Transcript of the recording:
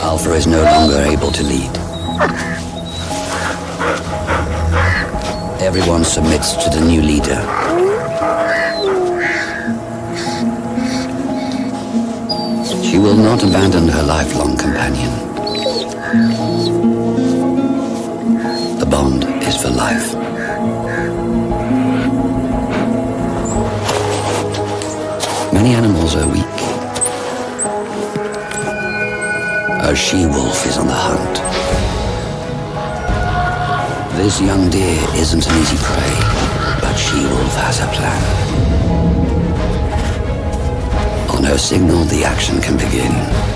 Alpha is no longer able to lead. Everyone submits to the new leader. She will not abandon her lifelong companion. The bond is for life. Many animals are weak. A she-wolf is on the hunt. This young deer isn't an easy prey, but she-wolf has a plan. On her signal, the action can begin.